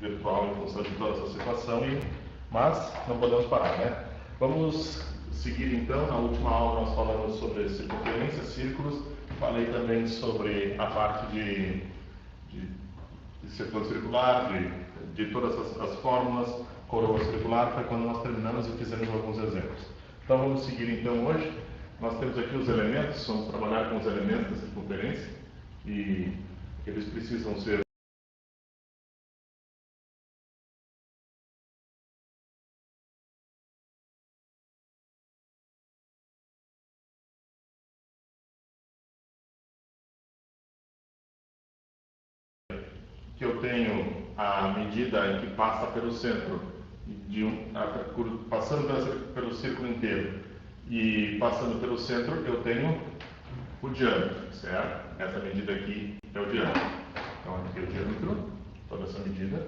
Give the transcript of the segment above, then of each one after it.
virtual em função de toda essa situação, mas não podemos parar, né? Vamos seguir então. Na última aula nós falamos sobre circunferência, círculos, falei também sobre a parte de círculo circular, de todas as fórmulas, coroa circular, foi quando nós terminamos e fizemos alguns exemplos. Então vamos seguir então hoje. Nós temos aqui os elementos, vamos trabalhar com os elementos da circunferência e eles precisam ser que eu tenho a medida em que passa pelo centro, passando pelo círculo inteiro e passando pelo centro, eu tenho o diâmetro, certo? Essa medida aqui é o diâmetro. Então aqui é o diâmetro, toda essa medida.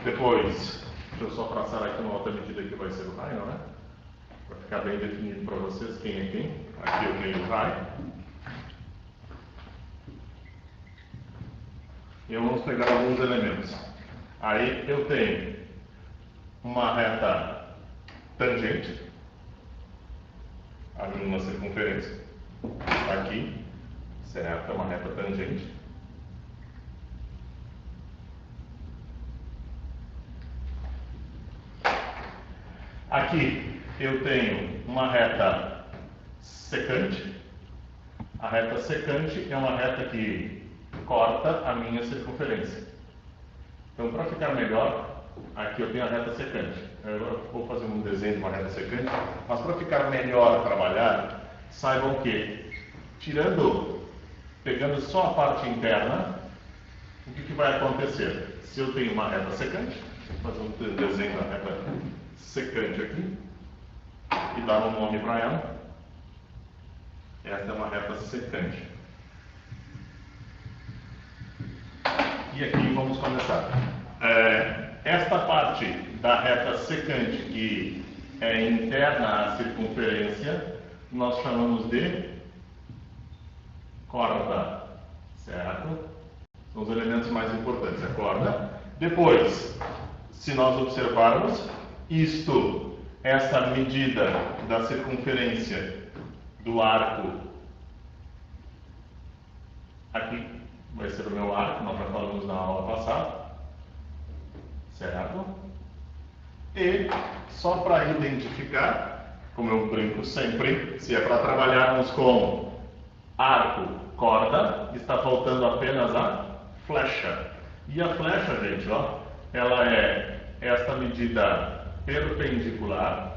Depois, deixa eu só traçar aqui uma outra medida que vai ser o raio, né? Para ficar bem definido para vocês quem é quem. Aqui eu tenho o raio. E vamos pegar alguns elementos. Aí eu tenho uma reta tangente, ali numa circunferência. Aqui, certo? É uma reta tangente. Aqui eu tenho uma reta secante. A reta secante é uma reta que corta a minha circunferência. Então, para ficar melhor, aqui eu tenho a reta secante. Eu vou fazer um desenho de uma reta secante, mas para ficar melhor trabalhar, saibam que, pegando só a parte interna, o que vai acontecer? Se eu tenho uma reta secante, vou fazer um desenho da reta secante aqui e dar um nome para ela. Esta é uma reta secante. E aqui vamos começar. Esta parte da reta secante que é interna à circunferência, nós chamamos de corda, certo? São os elementos mais importantes, a corda. Depois, se nós observarmos, essa medida da circunferência do arco, aqui vai ser o meu arco, nós já falamos na aula passada, certo? E só para identificar, como eu brinco sempre, se é para trabalharmos com arco, corda, está faltando apenas a flecha. E a flecha, gente, ó, ela é esta medida perpendicular,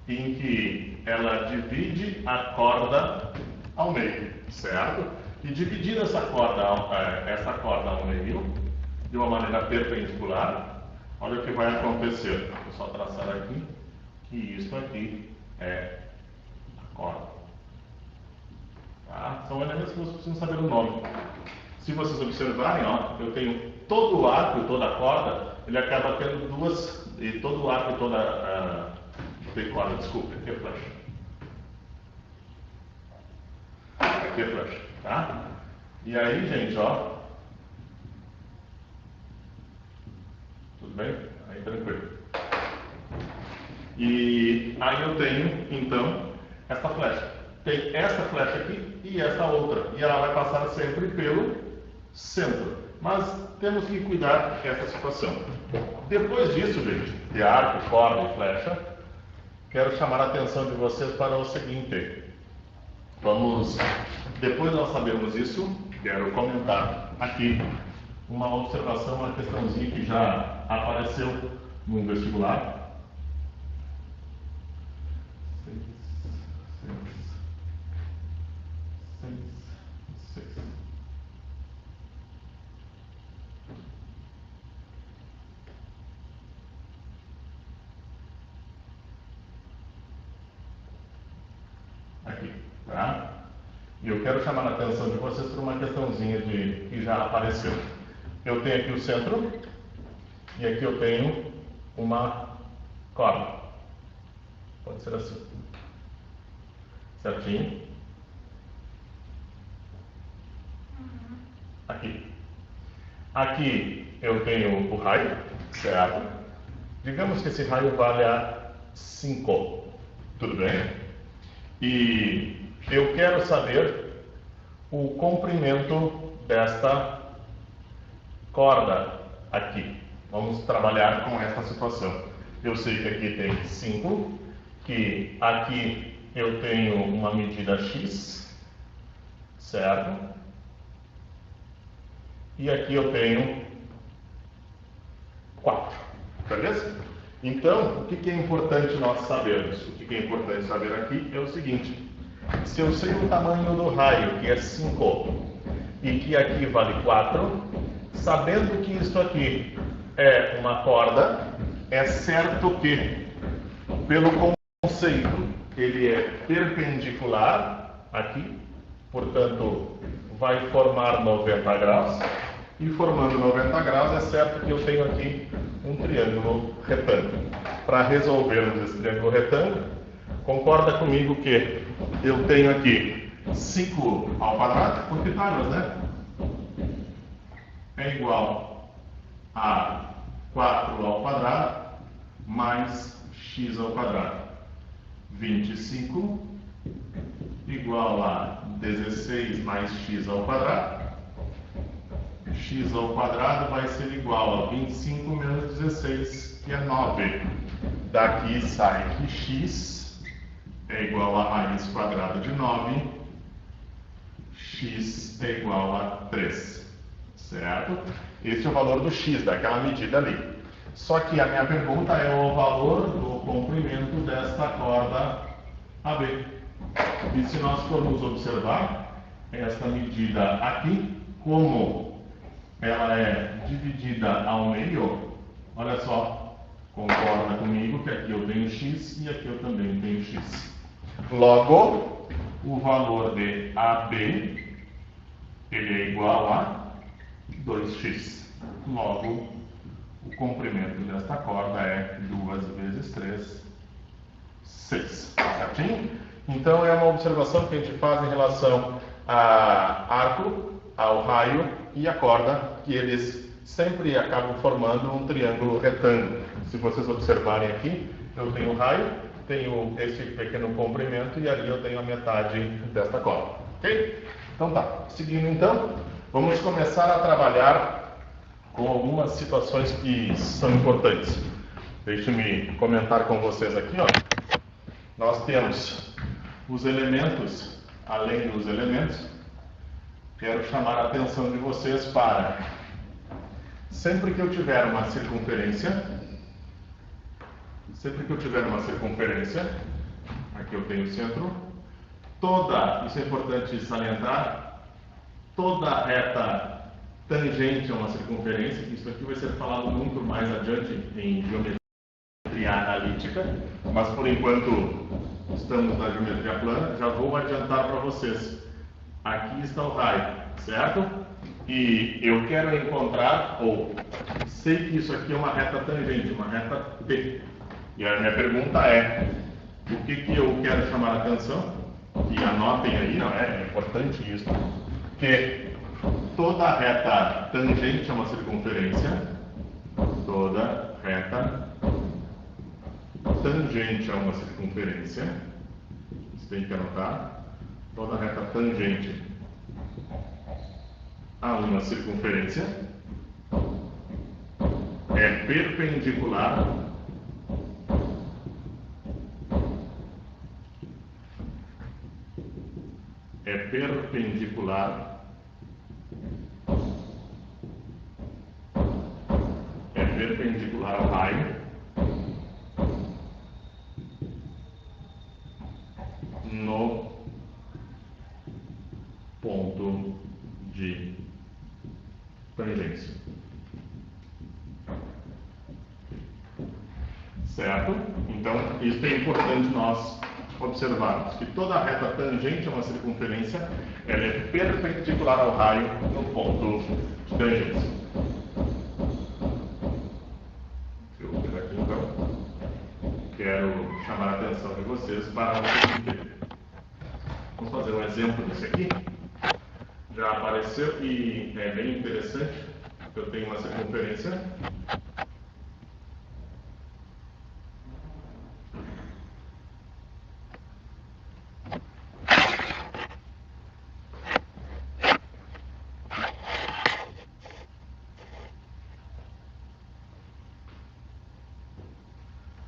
em que ela divide a corda ao meio, certo? E dividindo essa corda ao meio, de uma maneira perpendicular, olha o que vai acontecer. Vou só traçar aqui, que isso aqui é a corda. Tá? São elementos que vocês precisam saber o nome. Se vocês observarem, ó, eu tenho todo o arco e toda a corda, ele acaba tendo duas, e todo o arco e toda corda, desculpa, aqui é flecha. Aqui é flecha, tá? E aí, gente, ó, tudo bem? Aí tranquilo. E aí eu tenho, então, esta flecha. Tem essa flecha aqui e essa outra, e ela vai passar sempre pelo centro. Mas temos que cuidar dessa situação. Depois disso, gente, de arco, corda e flecha, quero chamar a atenção de vocês para o seguinte. Depois de nós sabermos isso, quero comentar aqui uma observação, uma questãozinha que já apareceu no vestibular. Aqui, tá? E eu quero chamar a atenção de vocês para uma questãozinha que já apareceu. Eu tenho aqui o centro e aqui eu tenho uma corda. ser assim. Certinho? Aqui. Aqui eu tenho o raio, certo? Digamos que esse raio valha 5, tudo bem? E eu quero saber o comprimento desta corda aqui. Vamos trabalhar com esta situação. Eu sei que aqui tem 5, que aqui eu tenho uma medida X, certo? E aqui eu tenho 4, beleza? Então, o que é importante nós sabermos? O que é importante saber aqui é o seguinte: se eu sei o tamanho do raio, que é 5, e que aqui vale 4, sabendo que isso aqui é uma corda, é certo que, pelo conceito, ele é perpendicular aqui, portanto, vai formar 90 graus, e formando 90 graus, é certo que eu tenho aqui um triângulo retângulo. Para resolvermos esse triângulo retângulo, concorda comigo que eu tenho aqui 5 ao quadrado, por Pitágoras, né? É igual a 4 ao quadrado mais x ao quadrado. 25 igual a 16 mais x ao quadrado. X ao quadrado vai ser igual a 25 menos 16, que é 9. Daqui sai que x é igual a raiz quadrada de 9. X é igual a 3. Certo? Esse é o valor do x, daquela medida ali. Só que a minha pergunta é o valor do comprimento desta corda AB. E se nós formos observar esta medida aqui, como ela é dividida ao meio, olha só, concorda comigo que aqui eu tenho x e aqui eu também tenho x. Logo, o valor de AB ele é igual a 2x. Logo, o comprimento desta corda é 2 vezes 3, 6. Certinho? Então, é uma observação que a gente faz em relação a arco, ao raio e a corda, que eles sempre acabam formando um triângulo retângulo. Se vocês observarem aqui, eu tenho o raio, tenho esse pequeno comprimento e ali eu tenho a metade desta corda. Ok? Então tá. Seguindo então, vamos começar a trabalhar com algumas situações que são importantes. Deixe-me comentar com vocês aqui, ó. Nós temos os elementos, além dos elementos. Quero chamar a atenção de vocês para, sempre que eu tiver uma circunferência, aqui eu tenho o centro, isso é importante salientar, toda reta tangente a uma circunferência, isso aqui vai ser falado muito mais adiante em geometria analítica, mas por enquanto estamos na geometria plana, já vou adiantar para vocês. Aqui está o raio, certo? E eu quero encontrar, ou sei que isso aqui é uma reta tangente, uma reta T. E a minha pergunta é, o que eu quero chamar a atenção? E anotem aí, não é? É importante isso. Que toda reta tangente a uma circunferência, toda reta tangente a uma circunferência, você tem que anotar, toda reta tangente a uma circunferência é perpendicular ao raio no ponto de tangência. Certo? Então, isso é importante nós observarmos, que toda reta tangente a uma circunferência ela é perpendicular ao raio no ponto de tangência. Deixa eu ver aqui então. Quero chamar a atenção atenção de vocês para o seguinte. Vamos fazer um exemplo disso aqui. Já apareceu e é bem interessante. Eu tenho uma circunferência.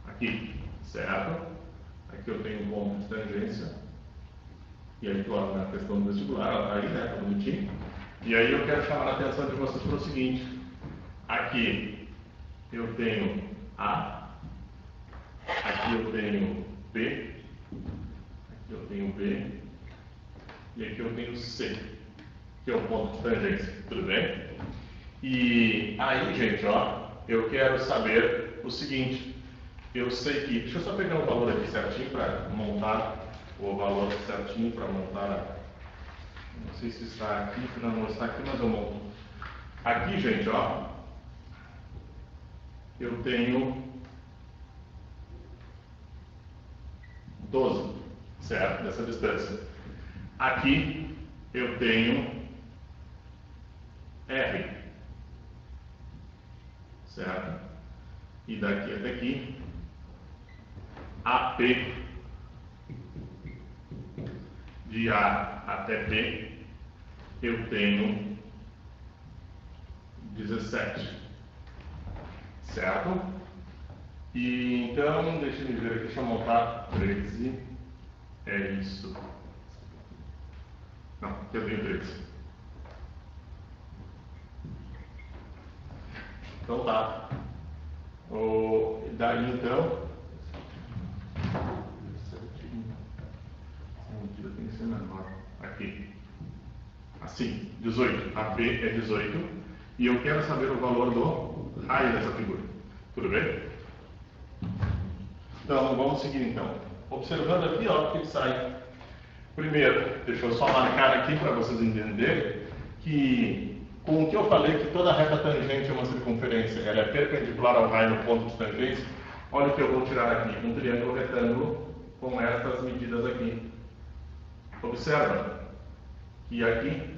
Aqui, certo? Aqui eu tenho um ponto de tangência. E aí, claro, na questão do vestibular, ela está aí, né? Tá bonitinho. E aí eu quero chamar a atenção de vocês para o seguinte. Aqui eu tenho A. Aqui eu tenho B. Aqui eu tenho B. E aqui eu tenho C, que é o ponto de tangência. Tudo bem? E aí, gente, ó, eu quero saber o seguinte. Eu sei que... Deixa eu só pegar o valor aqui certinho para montar o valor certinho para montar. Não sei se está aqui, não está aqui, mas eu monto. Aqui, gente, ó, eu tenho 12, certo? Dessa distância. Aqui eu tenho R, certo? E daqui até aqui, AP, de A até B, eu tenho 17, certo? E então, deixa eu ver aqui, deixa eu montar 13, é isso. Não, aqui eu tenho 13. Então tá. Daí então, tem que ser menor. Aqui. Assim, 18. AP é 18. E eu quero saber o valor do raio dessa figura. Tudo bem? Então, vamos seguir então. Observando aqui, ó, o que sai. Primeiro, deixa eu só marcar aqui para vocês entenderem que, com o que eu falei, que toda reta tangente é uma circunferência, ela é perpendicular ao raio no ponto de tangência. Olha o que eu vou tirar aqui, um triângulo retângulo com estas medidas aqui. Observa que aqui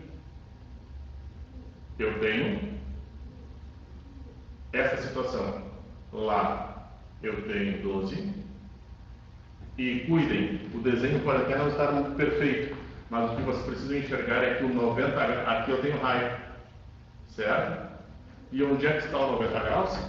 eu tenho essa situação. Lá eu tenho 12. E cuidem, o desenho pode até não estar muito perfeito, mas o que vocês precisam enxergar é que o 90 graus, aqui eu tenho raio, certo? E onde é que está o 90 graus?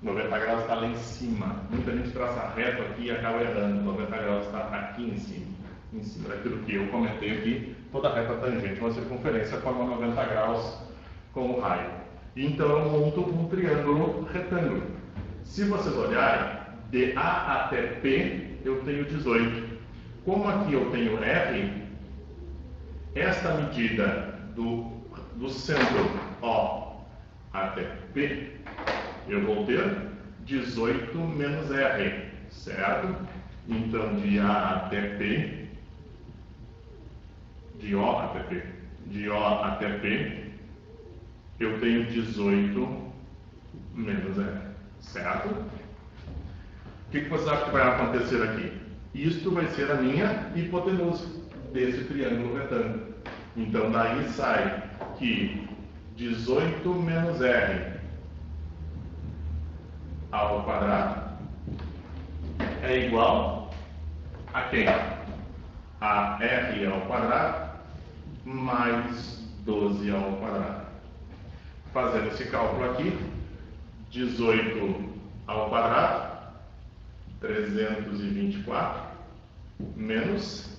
90 graus está lá em cima. Muita gente traça reto aqui e acaba errando. 90 graus está aqui em cima daquilo que eu comentei aqui. Toda reta tangente, uma circunferência, forma 90 graus com o raio. Então eu monto um triângulo retângulo. Se vocês olharem, de A até P eu tenho 18. Como aqui eu tenho R, esta medida do centro O até P, eu vou ter 18 menos R, certo? Então, de A até P, de O até P, eu tenho 18 menos R, certo? O que vocês acham que vai acontecer aqui? Isto vai ser a minha hipotenusa desse triângulo retângulo. Então, daí sai que 18 menos R ao quadrado é igual a quem? A R ao quadrado mais 12 ao quadrado. Fazendo esse cálculo aqui, 18 ao quadrado, 324, menos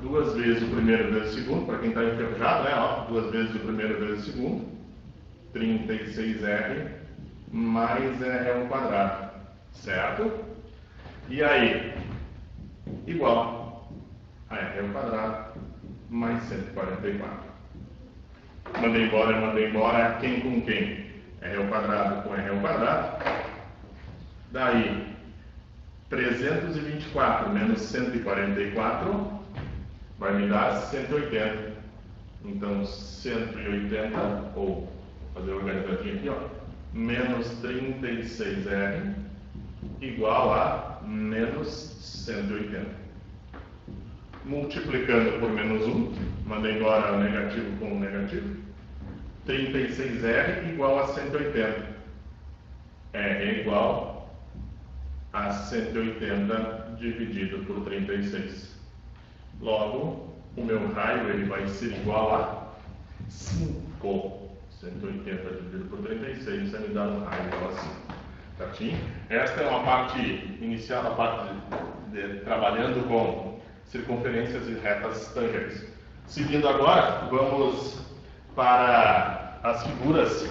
2 vezes o primeiro vezes o segundo, para quem está enferrujado, né? Ó, 2 vezes o primeiro vezes o segundo, 36R mais R ao quadrado, certo? E aí, igual a R ao quadrado mais 144. Mandei embora, quem com quem? R ao quadrado com R ao quadrado. Daí, 324 menos 144 vai me dar 180. Então, 180, ou fazer organizadinho aqui, ó, menos 36R igual a menos 180. Multiplicando por menos 1, mandei embora o negativo com o negativo. 36R igual a 180. R é igual a 180 dividido por 36. Logo, o meu raio ele vai ser igual a 5. 180 dividido por 36 vai me dar um raio igual a 5. Certinho? Esta é uma parte inicial, a parte de trabalhando com circunferências e retas tangentes. Seguindo agora, vamos para as figuras,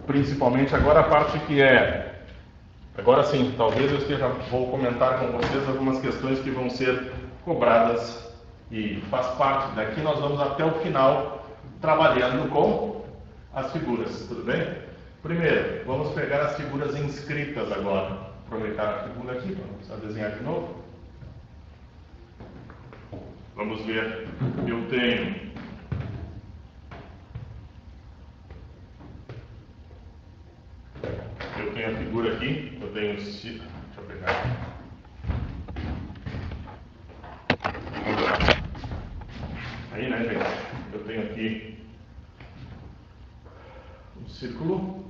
principalmente agora a parte que é... Agora sim, talvez vou comentar com vocês algumas questões que vão ser cobradas e faz parte. Daqui nós vamos até o final trabalhando com as figuras, tudo bem? Primeiro, vamos pegar as figuras inscritas agora. Aproveitar a figura aqui para começar a desenhar de novo. Vamos ver, eu tenho a figura aqui, eu tenho, deixa eu pegar aqui. Aí, né, gente, eu tenho aqui um círculo.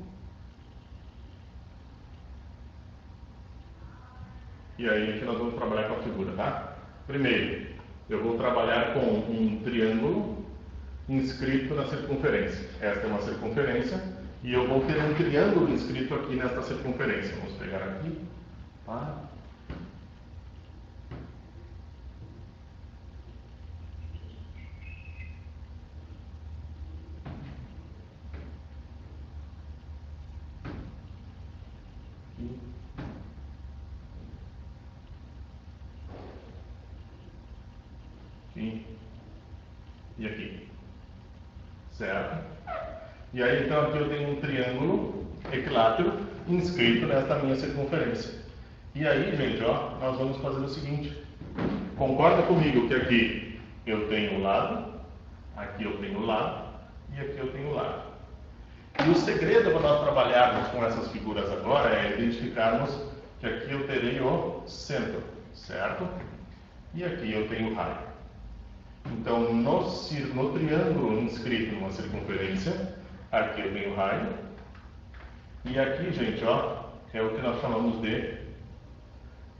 E aí aqui nós vamos trabalhar com a figura, tá? Primeiro, eu vou trabalhar com um triângulo inscrito na circunferência. Esta é uma circunferência e eu vou ter um triângulo inscrito aqui nesta circunferência. Vamos pegar aqui, tá? Aqui. E aqui. Certo? E aí, então, aqui eu tenho um triângulo equilátero inscrito nesta minha circunferência. E aí, gente, ó, nós vamos fazer o seguinte. Concorda comigo que aqui eu tenho o lado, aqui eu tenho o lado e aqui eu tenho o lado. E o segredo para nós trabalharmos com essas figuras agora é identificarmos que aqui eu terei o centro, certo? E aqui eu tenho o raio. Então, no triângulo inscrito numa circunferência, aqui eu tenho raio. E aqui, gente, ó, é o que nós chamamos de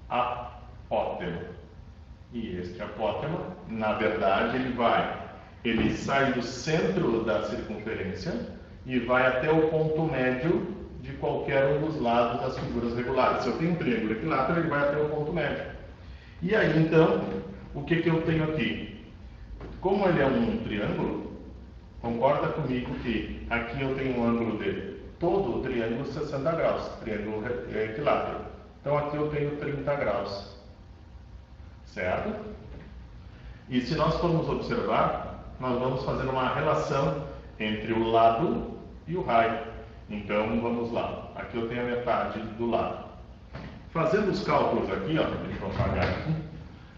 apótema. E este apótema, na verdade, ele sai do centro da circunferência e vai até o ponto médio de qualquer um dos lados das figuras regulares. Se eu tenho um triângulo equilátero, ele vai até o ponto médio. E aí, então, o que eu tenho aqui? Como ele é um triângulo, concorda comigo que aqui eu tenho um ângulo de todo o triângulo 60 graus, triângulo equilátero. Então aqui eu tenho 30 graus, certo? E se nós formos observar, nós vamos fazer uma relação entre o lado e o raio. Então vamos lá, aqui eu tenho a metade do lado. Fazendo os cálculos aqui, ó, deixa eu apagar aqui,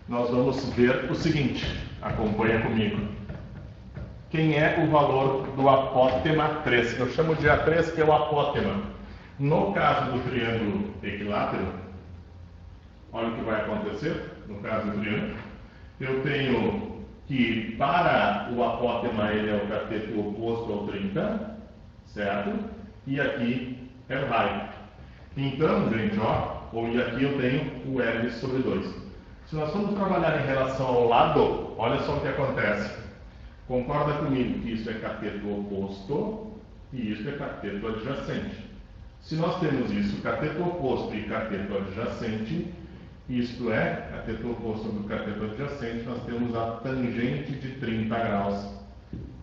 nós vamos ver o seguinte, acompanha comigo. Quem é o valor do apótema 3? Eu chamo de A3, que é o apótema. No caso do triângulo equilátero, olha o que vai acontecer no caso do triângulo. Eu tenho que para o apótema ele é o cateto oposto ao 30, certo? E aqui é o raio. Então, gente, ó, e aqui eu tenho o L sobre 2. Se nós formos trabalhar em relação ao lado, olha só o que acontece. Concorda comigo que isso é cateto oposto e isso é cateto adjacente. Se nós temos isso, cateto oposto e cateto adjacente, isto é, cateto oposto do cateto adjacente, nós temos a tangente de 30 graus.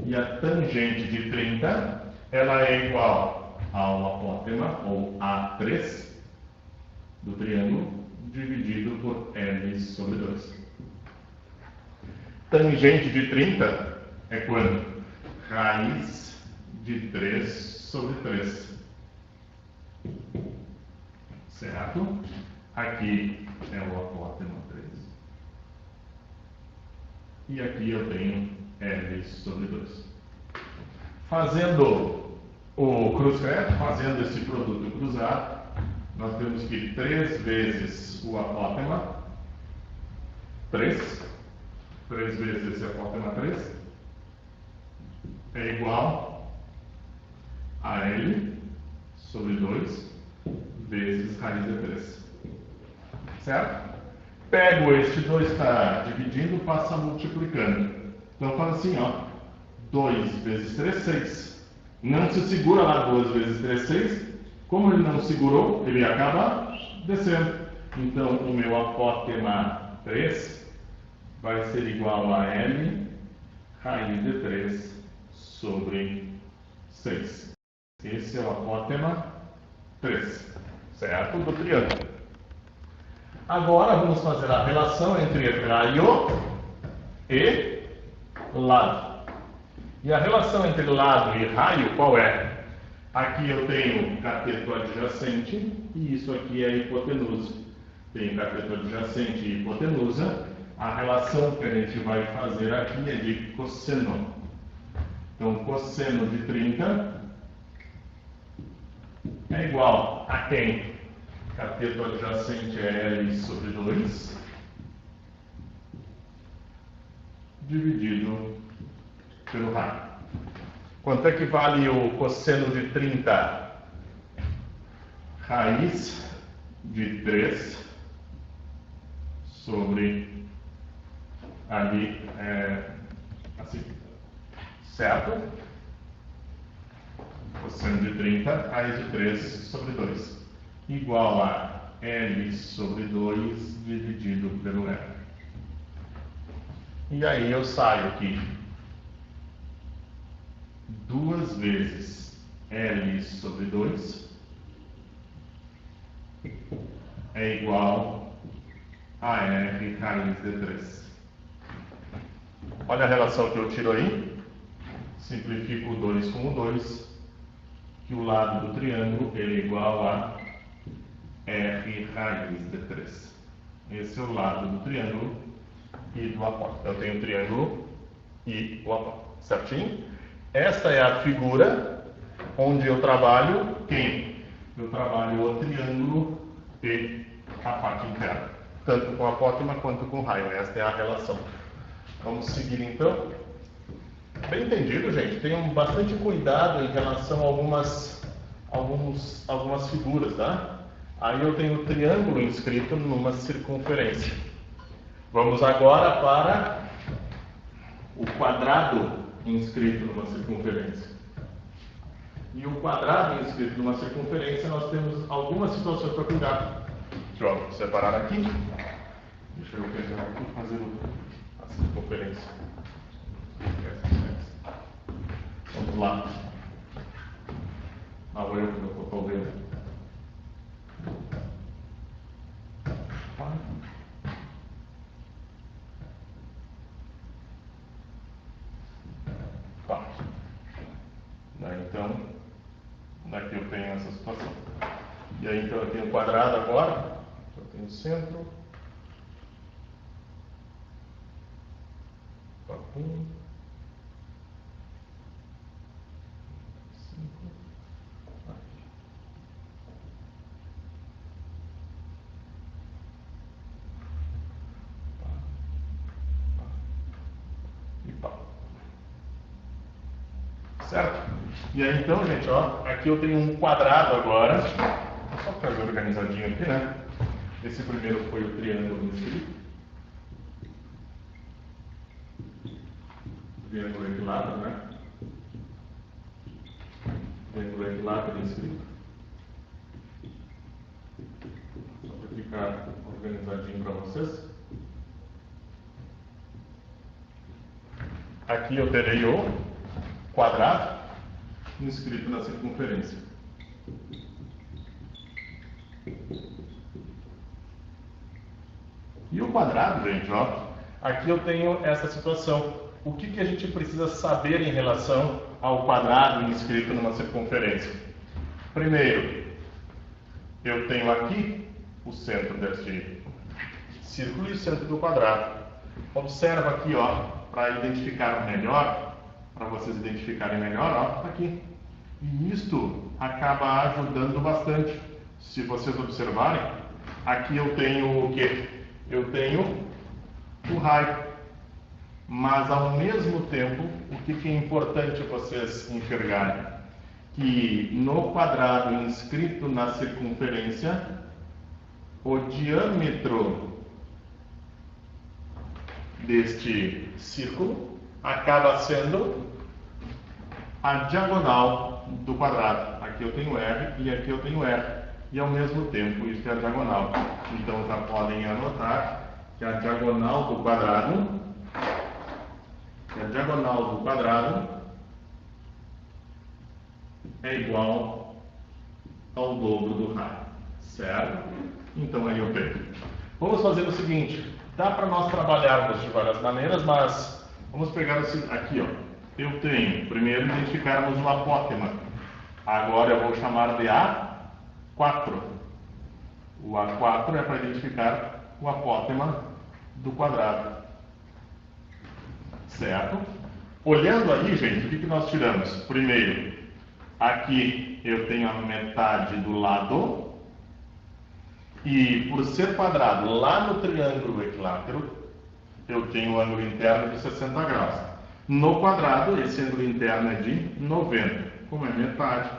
E a tangente de 30, ela é igual ao apótema, ou A3, do triângulo, dividido por L sobre 2. Tangente de 30 é quando? Raiz de 3 sobre 3. Certo? Aqui é o apótema 3. E aqui eu tenho L sobre 2. Fazendo o cruz-credo, fazendo esse produto cruzado, nós temos que 3 vezes o apótema, 3 vezes esse apótema 3, é igual a L sobre 2 vezes raiz de 3. Certo? Pego este 2 que está dividindo, passa multiplicando. Então faz assim, ó. 2 vezes 3, 6. Não se segura lá 2 vezes 3, 6. Como ele não segurou, ele acaba descendo. Então o meu apótema 3 vai ser igual a L raiz de 3 sobre 6. Esse é o apótema 3, certo? Do triângulo. Agora vamos fazer a relação entre raio e lado. E a relação entre lado e raio qual é? Aqui eu tenho cateto adjacente e isso aqui é a hipotenusa. Tenho cateto adjacente e hipotenusa. A relação que a gente vai fazer aqui é de cosseno. Então, cosseno de 30 é igual a quem? Cateto adjacente é L sobre 2 dividido pelo raio. Quanto é que vale o cosseno de 30? Raiz de 3 sobre ali, assim, certo? Cosseno de 30, raiz de 3 sobre 2. Igual a L sobre 2 dividido pelo L. E aí eu saio aqui 2 vezes L sobre 2 é igual a R raiz de 3. Olha a relação que eu tiro aí. Simplifico o 2 com o 2, que o lado do triângulo é igual a R raiz de 3. Esse é o lado do triângulo e do apótema. Eu tenho o triângulo e o apótema, certinho? Esta é a figura onde eu trabalho quem? Eu trabalho o triângulo e a parte interna, tanto com a apótema quanto com o raio. Esta é a relação. Vamos seguir então. Bem entendido, gente. Tenham bastante cuidado em relação a algumas figuras, tá? Aí eu tenho o triângulo inscrito numa circunferência. Vamos agora para o quadrado inscrito numa circunferência. E o quadrado inscrito numa circunferência, nós temos algumas situações para cuidar. Deixa eu separar aqui. Deixa eu pegar aqui e fazer a circunferência. Vamos lá. Ah, eu que não estou talvendo. Tá. Então, daqui eu tenho essa situação. E aí, então, eu tenho um quadrado agora. Eu tenho o centro. 1, 5. Aqui. E pá. Certo? E aí então, gente, ó, aqui eu tenho um quadrado agora. Só para fazer organizadinho aqui, né? Esse primeiro foi o triângulo inscrito. Triângulo equilátero, né? Triângulo equilátero inscrito. Só para ficar organizadinho para vocês. Aqui eu terei o quadrado inscrito na circunferência. E o quadrado, gente, ó, aqui eu tenho essa situação. O que a gente precisa saber em relação ao quadrado inscrito numa circunferência? Primeiro, eu tenho aqui o centro deste círculo e o centro do quadrado. Observa aqui, ó, para identificar melhor, para vocês identificarem melhor, ó, tá aqui. E isto acaba ajudando bastante, se vocês observarem, aqui eu tenho o quê? Eu tenho o raio. Mas, ao mesmo tempo, o que é importante vocês enxergarem? Que no quadrado inscrito na circunferência, o diâmetro deste círculo acaba sendo a diagonal do quadrado. Aqui eu tenho R e aqui eu tenho R. E, ao mesmo tempo, isso é a diagonal. Então, já podem anotar que a diagonal do quadrado é igual ao dobro do raio, certo? Então aí eu tenho. Vamos fazer o seguinte, dá para nós trabalharmos de várias maneiras, mas vamos pegar aqui, ó. Eu tenho, primeiro identificarmos o apótema. Agora eu vou chamar de A4. O A4 é para identificar o apótema do quadrado. Certo? Olhando aí, gente, o que nós tiramos? Primeiro, aqui eu tenho a metade do lado. E por ser quadrado, lá no triângulo equilátero, eu tenho o ângulo interno de 60 graus. No quadrado, esse ângulo interno é de 90. Como é metade,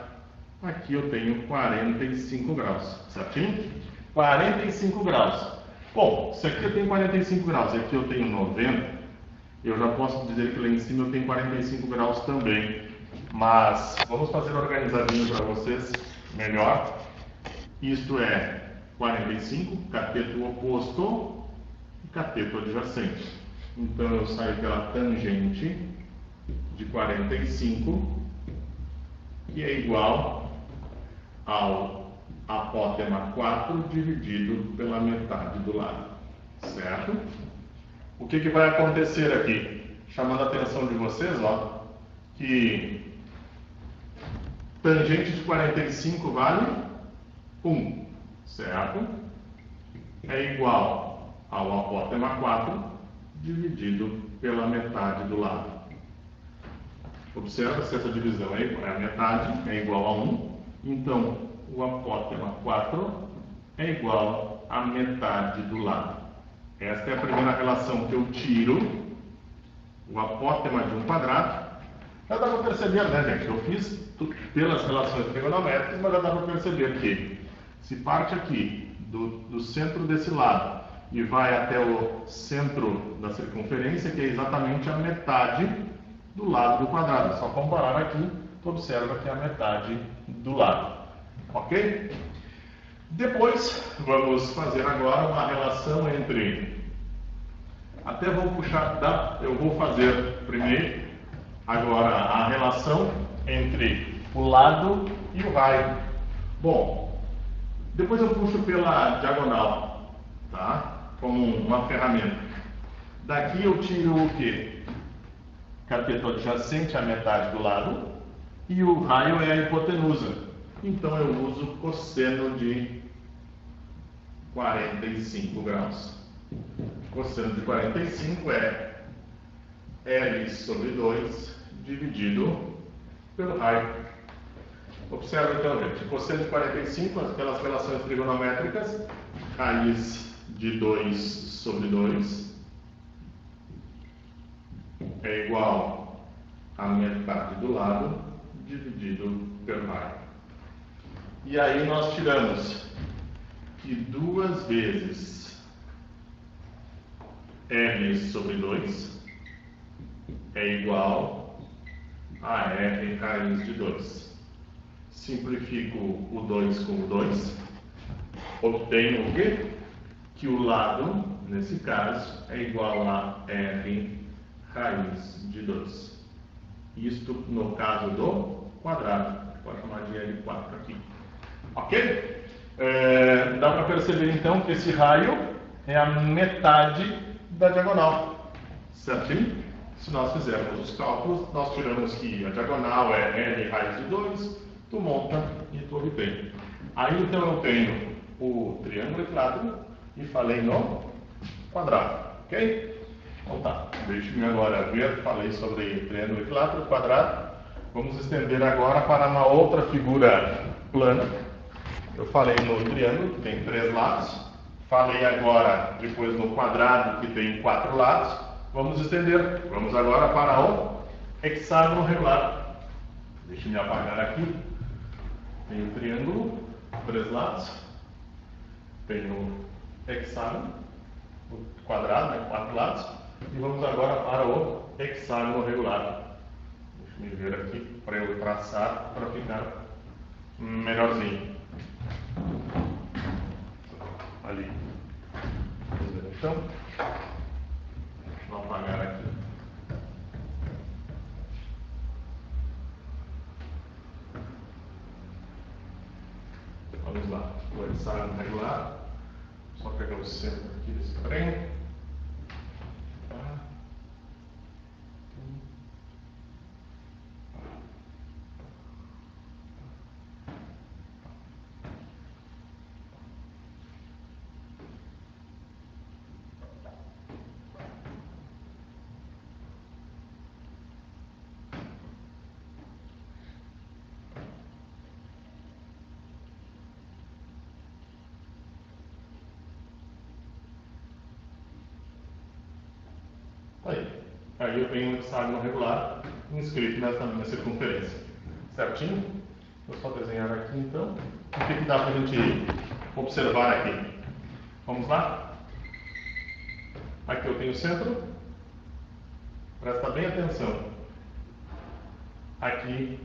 aqui eu tenho 45 graus. Certinho? 45 graus. Bom, se aqui eu tenho 45 graus e aqui eu tenho 90, eu já posso dizer que lá em cima eu tenho 45 graus também. Mas vamos fazer organizadinho para vocês melhor. Isto é 45, cateto oposto e cateto adjacente. Então eu saio pela tangente de 45, que é igual ao apótema 4 dividido pela metade do lado. Certo? O que vai acontecer aqui? Chamando a atenção de vocês, ó, que tangente de 45 vale 1, certo? É igual ao apótema 4 dividido pela metade do lado. Observa se essa divisão é a metade, é igual a 1. Então, o apótema 4 é igual à metade do lado. Esta é a primeira relação que eu tiro, o apótema de um quadrado. Já dá para perceber, né, gente? Eu fiz pelas relações trigonométricas, mas já dá para perceber que se parte aqui do centro desse lado e vai até o centro da circunferência, que é exatamente a metade do lado do quadrado. É só comparar aqui, tu observa que é a metade do lado. Ok? Depois, vamos fazer agora uma relação entre... Até vou puxar, eu vou fazer primeiro, agora, a relação entre o lado e o raio. Bom, depois eu puxo pela diagonal, tá? Como uma ferramenta. Daqui eu tiro o quê? Cateto adjacente à metade do lado e o raio é a hipotenusa. Então eu uso cosseno de 45 graus. Cosseno de 45 é L sobre 2 dividido pelo raio. Observa então, gente, cosseno de 45, aquelas relações trigonométricas, raiz de 2 sobre 2 é igual a metade do lado dividido pelo raio. E aí nós tiramos que 2 vezes R sobre 2 é igual a R raiz de 2. Simplifico o 2 com o 2. Obtenho o quê? Que o lado, nesse caso, é igual a R raiz de 2. Isto no caso do quadrado. Pode chamar de L4 aqui. Ok? Dá para perceber então que esse raio é a metade da diagonal. Certinho? Se nós fizermos os cálculos, nós tiramos que a diagonal é R raiz de 2, tu monta e tu obtém. Aí então eu tenho o triângulo equilátero e falei no quadrado. Ok? Então tá, deixe-me agora ver, falei sobre triângulo equilátero, quadrado. Vamos estender agora para uma outra figura plana. Eu falei no triângulo, que tem 3 lados. Falei agora, depois no quadrado, que tem 4 lados. Vamos estender. Vamos agora para o hexágono regular. Deixa eu me apagar aqui. Tem o triângulo, 3 lados. Tem o hexágono, o quadrado, né, 4 lados. E vamos agora para o hexágono regular. Deixa eu ver aqui para eu traçar para ficar melhorzinho. Ali. Vamos ver então. Deixa eu apagar aqui. Vamos lá. O hexágono regular. Só pegar o centro aqui desse trem. Aí eu tenho um hexágono regular inscrito nessa minha circunferência. Certinho? Vou só desenhar aqui então. O que dá para a gente observar aqui? Vamos lá? Aqui eu tenho o centro. Presta bem atenção. Aqui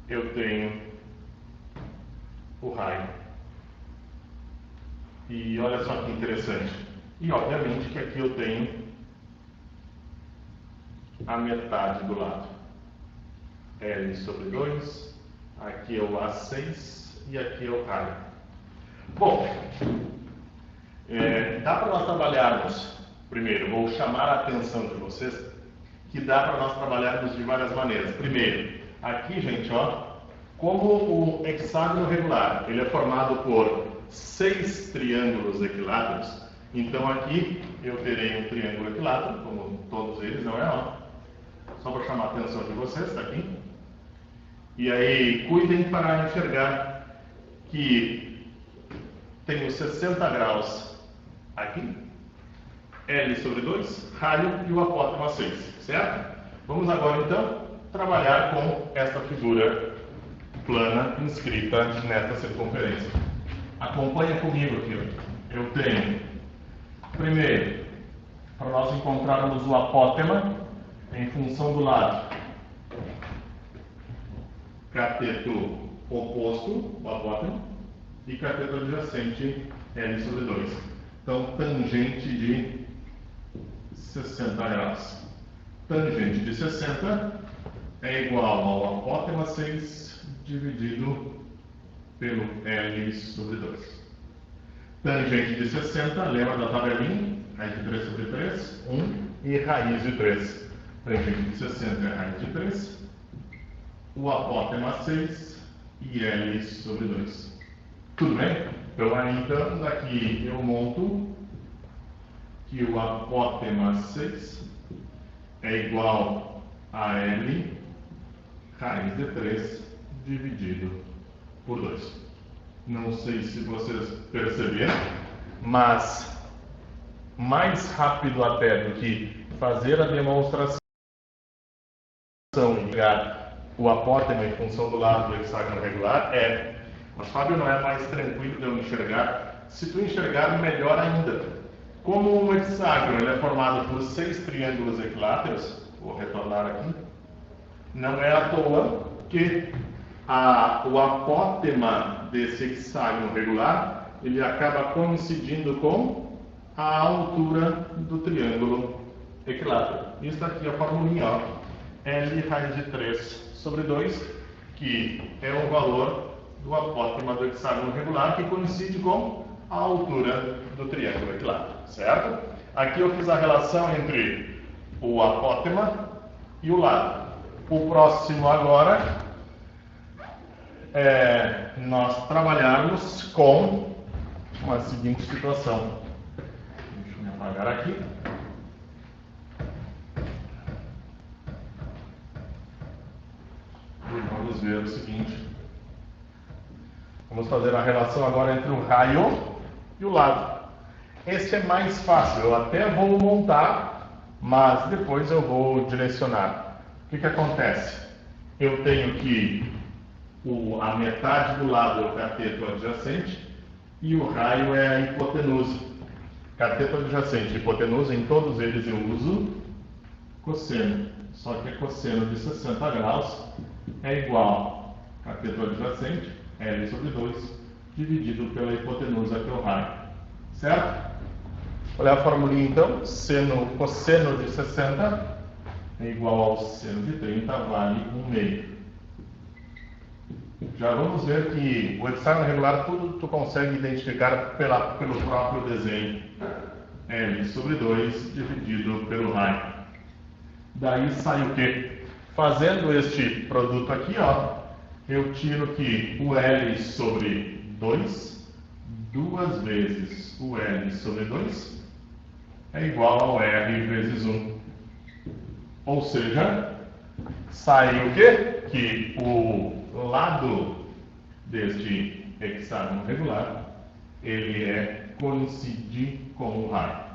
eu tenho o raio. E olha só que interessante. E obviamente que aqui eu tenho a metade do lado. L sobre 2, aqui é o A6 e aqui é o raio. Bom, dá para nós trabalharmos, primeiro, vou chamar a atenção de vocês, que dá para nós trabalharmos de várias maneiras. Primeiro, aqui, gente, ó, como o hexágono regular, ele é formado por 6 triângulos equiláteros, então aqui eu terei um triângulo equilátero, como todos eles, não é? Ó. Só para chamar a atenção de vocês, está aqui. E aí, cuidem para enxergar que tenho 60 graus aqui, L sobre 2, raio e o apótemo a 6, certo? Vamos agora, então, trabalhar com esta figura plana inscrita nesta circunferência. Acompanha comigo aqui. Ó. Eu tenho, primeiro, para nós encontrarmos o apótema, em função do lado cateto oposto, o apótemo, e cateto adjacente, L sobre 2. Então, tangente de 60 graus. Tangente de 60 é igual ao apótemo a 6 dividido pelo L sobre 2. Tangente de 60, lembra da tabelinha? Raiz de 3 sobre 3, 1 e raiz de 3. Tangente de 60 é raiz de 3, o apótemo a 6 e L sobre 2. Tudo bem? Então, aí, então, daqui eu monto que o apótemo a 6 é igual a L raiz de 3 dividido por 2. Não sei se vocês perceberam, mas mais rápido até do que fazer a demonstração e ligar o apótemo em função do lado do hexágono regular mas Fábio, não é mais tranquilo de eu enxergar? Se tu enxergar, melhor ainda. Como um hexágono ele é formado por 6 triângulos equiláteros, vou retornar aqui, não é à toa que o apótema desse hexágono regular ele acaba coincidindo com a altura do triângulo equilátero. Isso aqui é a formulinha, ó. L raiz de 3 sobre 2, que é o valor do apótema do hexágono regular, que coincide com a altura do triângulo equilátero, certo? Aqui eu fiz a relação entre o apótema e o lado. O próximo agora é nós trabalharmos com a seguinte situação. Deixa eu me apagar aqui. Vamos ver o seguinte. Vamos fazer a relação agora entre o raio e o lado. Esse é mais fácil, eu até vou montar, mas depois eu vou direcionar. O que acontece? Eu tenho que a metade do lado é o cateto adjacente e o raio é a hipotenusa. Cateto adjacente e hipotenusa, em todos eles eu uso cosseno. Só que a cosseno de 60 graus é igual a cateto adjacente, L sobre 2, dividido pela hipotenusa, que é o raio. Certo? Olha a formulinha então. Cosseno de 60 é igual ao seno de 30, vale 1/2. Já vamos ver que o hexágono regular tudo tu consegue identificar pelo próprio desenho. L sobre 2 dividido pelo raio. Daí sai o quê? Fazendo este produto aqui, ó, eu tiro que o L sobre 2, duas vezes o L sobre 2, é igual ao R vezes 1. Ou seja, sai o quê? Que o lado deste hexágono regular, ele coincide com o raio.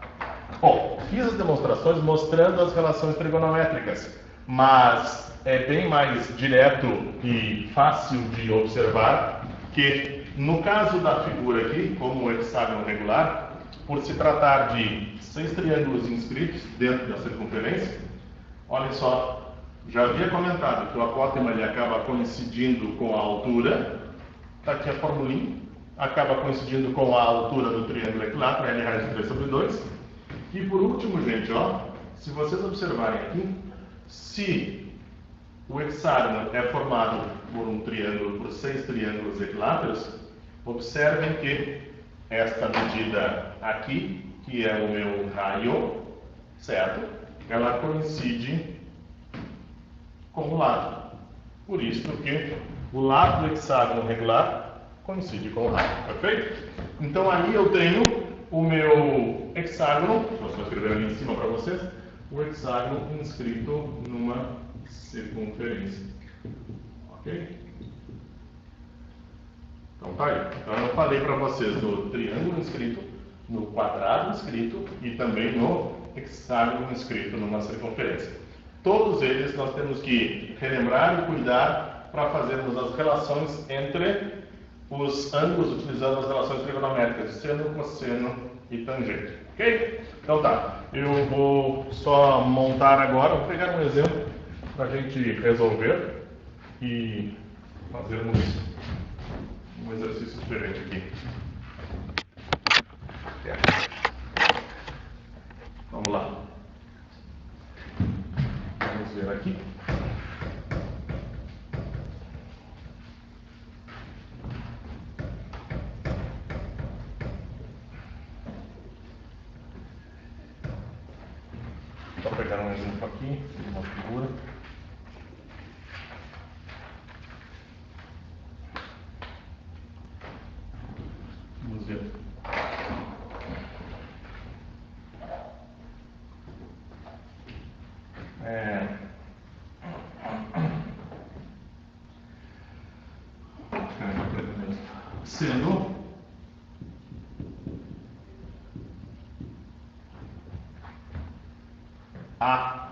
Bom, fiz as demonstrações mostrando as relações trigonométricas, mas é bem mais direto e fácil de observar que, no caso da figura aqui, como o hexágono regular, por se tratar de 6 triângulos inscritos dentro da circunferência, olhem só, já havia comentado que o apótema ele acaba coincidindo com a altura, está aqui a formulinha, acaba coincidindo com a altura do triângulo equilátero, L raiz de 3 sobre 2. E por último, gente, ó, se vocês observarem aqui, se o hexágono é formado por um triângulo, por 6 triângulos equiláteros, observem que esta medida aqui, que é o meu raio, certo? Ela coincide com o lado. Por isso que o lado do hexágono regular coincide com o raio, perfeito? Então aí eu tenho o meu hexágono, vou só escrever ali em cima para vocês, o hexágono inscrito numa circunferência. Ok? Então tá aí. Então eu falei para vocês do triângulo inscrito, no quadrado inscrito e também no hexágono inscrito numa circunferência. Todos eles nós temos que relembrar e cuidar para fazermos as relações entre os ângulos utilizando as relações trigonométricas, seno, cosseno e tangente. Ok? Então tá. Eu vou só montar agora, vou pegar um exemplo para a gente resolver e fazermos um exercício diferente aqui. Vamos lá. Vamos ver aqui. Vou pegar um exemplo aqui, uma figura. Vamos ver. Sendo a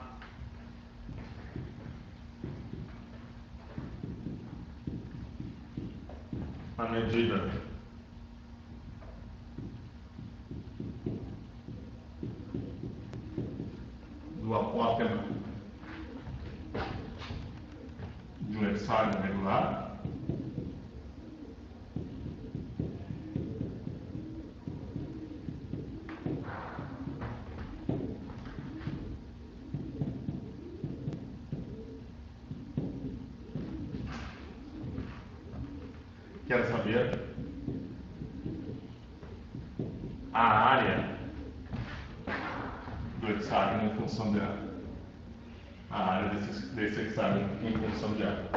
medida do apótema de um hexágono regular, quer saber a área do hexágono em função de A. A área desse hexágono em função de A.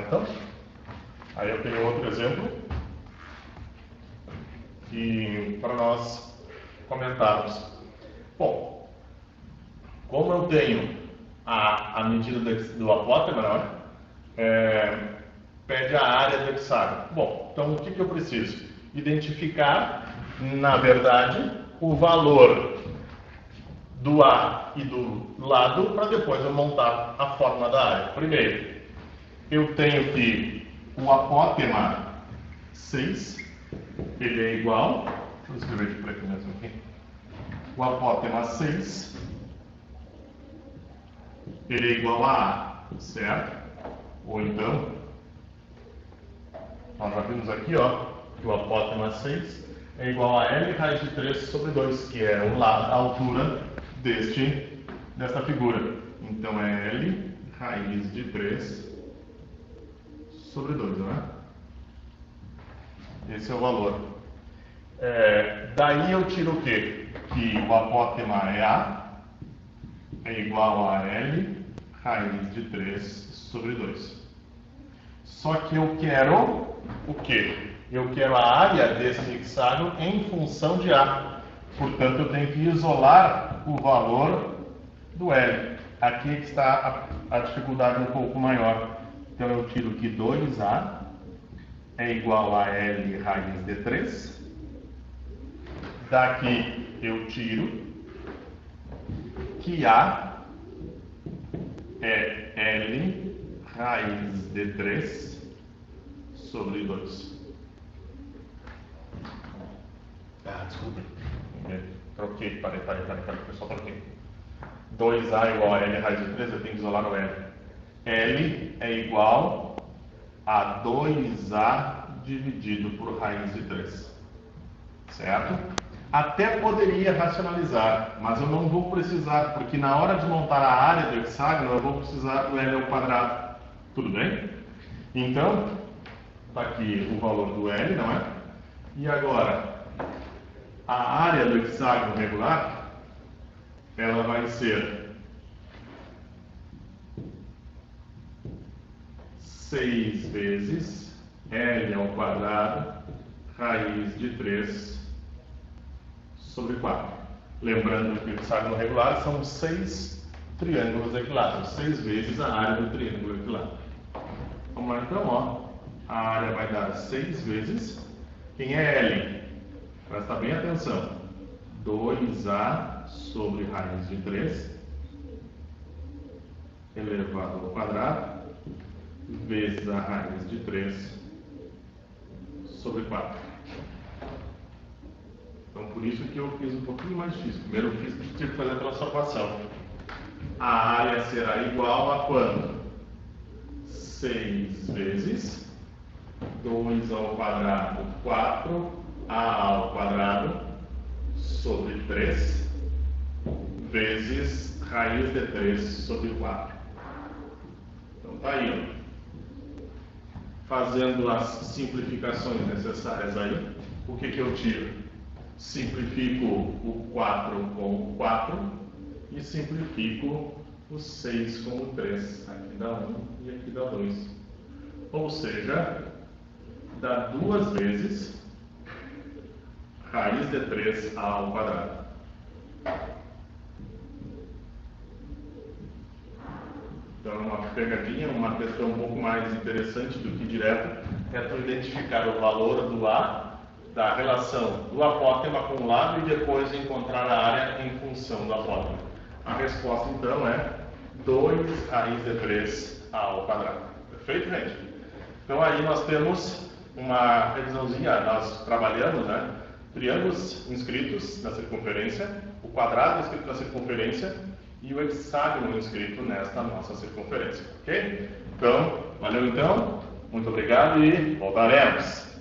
então? Aí eu tenho outro exemplo para nós comentarmos. Bom, como eu tenho a medida do apótema, não é? Pede a área do hexágono. Bom, então o que eu preciso? Identificar, na verdade, o valor do A e do lado para depois eu montar a forma da área. Primeiro, eu tenho que o apótema 6, ele é igual, deixa eu escrever de preto mesmo aqui, o apótema 6, ele é igual a A, certo? Ou então, nós já vimos aqui, ó, que o apótema 6 é igual a L raiz de 3 sobre 2, que é a altura desta figura. Então é L raiz de 3 sobre 2, não é? Esse é o valor. Daí eu tiro o quê? Que o apótema é A, é igual a L raiz de 3 sobre 2. Só que eu quero o quê? Eu quero a área desse hexágono em função de A. Portanto, eu tenho que isolar o valor do L. Aqui é que está a dificuldade um pouco maior. Então, eu tiro que 2A é igual a L raiz de 3. Daqui eu tiro que A é L raiz de 3 sobre 2. Desculpa. Troquei, parei, pessoal, troquei. 2A igual a L raiz de 3, eu tenho que isolar o L. L é igual a 2A dividido por raiz de 3. Certo? Até poderia racionalizar, mas eu não vou precisar, porque na hora de montar a área do hexágono, eu vou precisar do L ao quadrado. Tudo bem? Então, está aqui o valor do L, não é? E agora, a área do hexágono regular, ela vai ser 6 vezes L ao quadrado raiz de 3 sobre 4. Lembrando que o hexágono regular são 6 triângulos equilátero, 6 vezes a área do triângulo equilátero. Vamos lá então, ó. A área vai dar 6 vezes. Quem é L? Presta bem atenção. 2A sobre raiz de 3 elevado ao quadrado vezes a raiz de 3 sobre 4. Então, por isso que eu fiz um pouquinho mais difícil. Primeiro eu tive que fazer a transformação. A área será igual a quanto? 6 vezes 2 ao quadrado, 4A ao quadrado sobre 3 vezes raiz de 3 sobre 4. Então tá aí, ó. Fazendo as simplificações necessárias aí, o que eu tiro? Simplifico o 4 com o 4 e simplifico o 6 com o 3. Aqui dá 1 e aqui dá 2. Ou seja, dá 2 vezes raiz de 3A ao quadrado. Então, uma pegadinha, uma questão um pouco mais interessante do que direto, é tu identificar o valor do A, da relação do apótema com o lado e depois encontrar a área em função do apótema. A resposta, então, é 2 raiz de 3A ao quadrado. Perfeito, gente? Então, aí nós temos uma revisãozinha, nós trabalhamos, né? Triângulos inscritos na circunferência, o quadrado inscrito na circunferência e o hexágono inscrito nesta nossa circunferência, ok? Então, valeu então, muito obrigado e voltaremos!